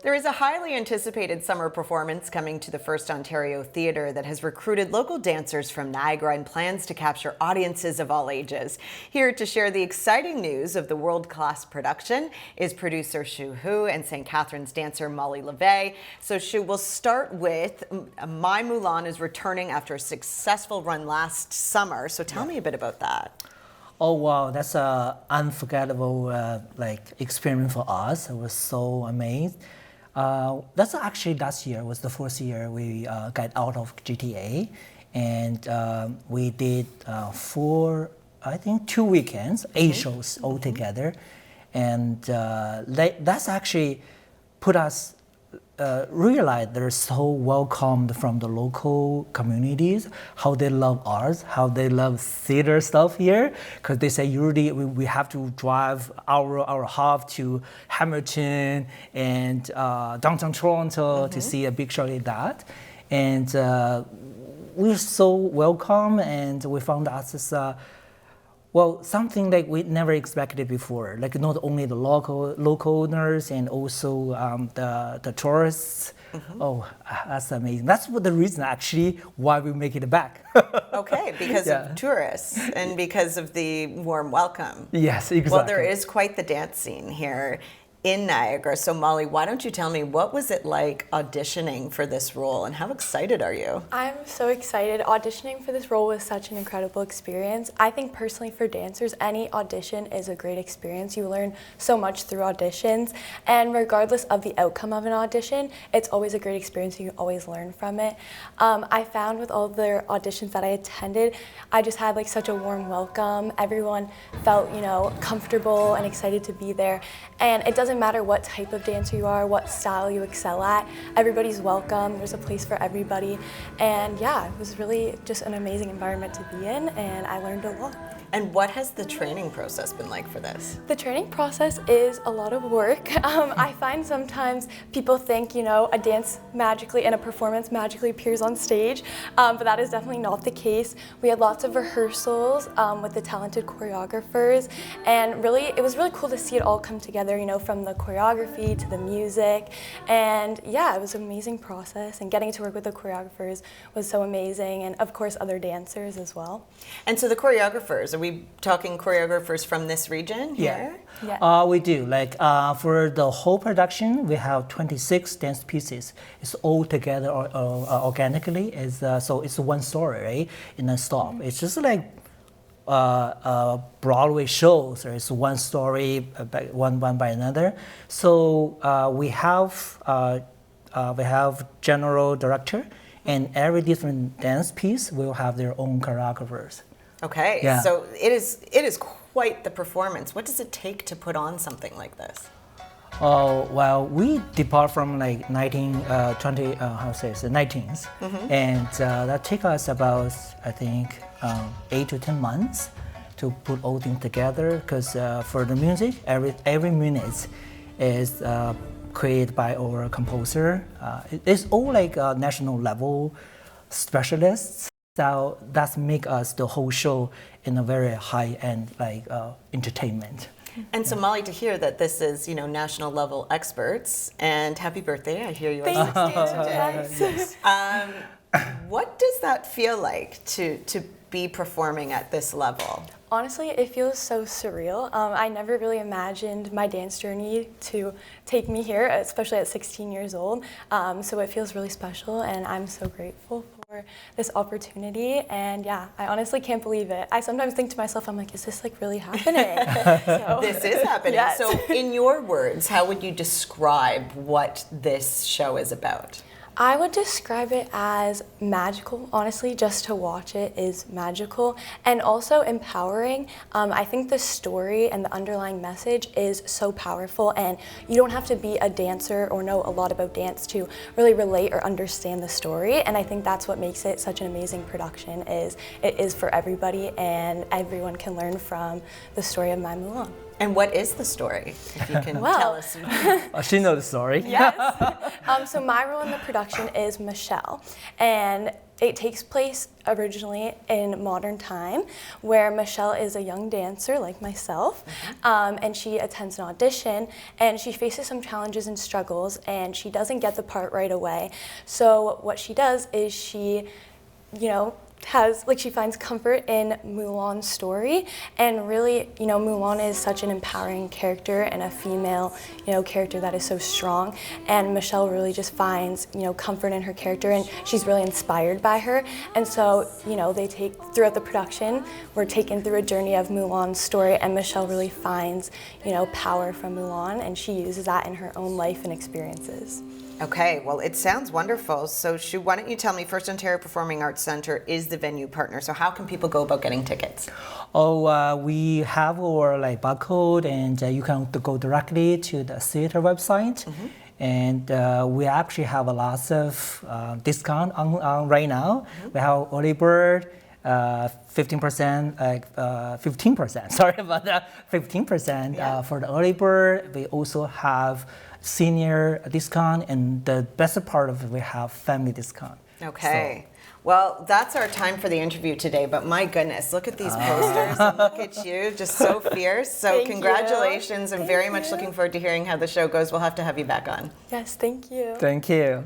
There is a highly anticipated summer performance coming to the FirstOntario Theatre that has recruited local dancers from Niagara and plans to capture audiences of all ages. Here to share the exciting news of the world-class production is producer Shu Hu and St. Catharines dancer Molly Levay. So Shu, we'll start with My Mulan is returning after a successful run last summer. So tell me a bit about that. Oh wow, that's an unforgettable experience for us. I was so amazed. That's actually last year was the first year we got out of GTA, and we did two weekends, 8 shows altogether, and that's actually put us realize they're so welcomed from the local communities, how they love arts, how they love theater stuff here, because they say usually we have to drive hour and a half to Hamilton and downtown Toronto to see a big show like that. And we're so welcome, and we found us as something like we never expected before. Like not only the local owners and also the tourists. Oh, that's amazing. That's the reason actually why we make it back. Okay, because of tourists and because of the warm welcome. Yes, exactly. Well, there is quite the dance scene here in Niagara. So Molly, why don't you tell me, what was it like auditioning for this role and how excited are you? I'm so excited. Auditioning for this role was such an incredible experience. I think personally for dancers, any audition is a great experience. You learn so much through auditions, and regardless of the outcome of an audition, it's always a great experience. You always learn from it. I found with all the auditions that I attended, I just had like such a warm welcome. Everyone felt, comfortable and excited to be there. And it doesn't matter what type of dancer you are, what style you excel at, everybody's welcome. There's a place for everybody. And yeah, it was really just an amazing environment to be in, and I learned a lot. And what has the training process been like for this? The training process is a lot of work. I find sometimes people think, a dance magically and a performance magically appears on stage, but that is definitely not the case. We had lots of rehearsals with the talented choreographers, and really, it was really cool to see it all come together, from the choreography to the music. And yeah, it was an amazing process, and getting to work with the choreographers was so amazing, and of course other dancers as well. And so the choreographers, are we talking choreographers from this region here? Yeah. We do. For the whole production, we have 26 dance pieces. It's all together organically. So it's one story, right? In a stop. It's just like Broadway shows. So it's one story, one by another. So we have general director, and every different dance piece will have their own choreographers. Okay, yeah. So it is quite the performance. What does it take to put on something like this? Oh, well, we depart from like 19s, and that take us about, I think, 8 to 10 months to put all things together, because for the music, every minute is created by our composer. It's all like national level specialists. So that make us the whole show in a very high-end entertainment. And so Molly, to hear that this is national level experts, and happy birthday! I hear you are 16 today. What does that feel like to be performing at this level? Honestly, it feels so surreal. I never really imagined my dance journey to take me here, especially at 16 years old. So it feels really special, and I'm so grateful for this opportunity. And yeah, I honestly can't believe it. I sometimes think to myself, I'm like, is this like really happening? This is happening. Yes. So in your words, how would you describe what this show is about? I would describe it as magical. Honestly, just to watch it is magical and also empowering. I think the story and the underlying message is so powerful, and you don't have to be a dancer or know a lot about dance to really relate or understand the story. And I think that's what makes it such an amazing production, is it is for everybody, and everyone can learn from the story of My Mulan. And what is the story, if you can Well, tell us? Oh, she knows the story. Yes. So my role in the production is Michelle, and it takes place originally in modern time, where Michelle is a young dancer like myself, and she attends an audition, and she faces some challenges and struggles, and she doesn't get the part right away. So what she does is she, she finds comfort in Mulan's story, and really, Mulan is such an empowering character and a female, character that is so strong, and Michelle really just finds, comfort in her character, and she's really inspired by her, and so, throughout the production, we're taken through a journey of Mulan's story, and Michelle really finds, power from Mulan, and she uses that in her own life and experiences. Okay, well, it sounds wonderful. So, Shu, why don't you tell me, FirstOntario Performing Arts Centre is the venue partner. So, how can people go about getting tickets? We have our barcode, and you can go directly to the theater website. And we actually have a lot of discount on right now. We have early bird. 15%, 15%, sorry about that, 15% for the early bird. We also have senior discount, and the best part of it, we have family discount. Okay. Well, that's our time for the interview today, but my goodness, look at these posters and look at you, just so fierce. So Thank congratulations. you. I'm very much looking forward to hearing how the show goes. We'll have to have you back on. Yes, thank you. Thank you.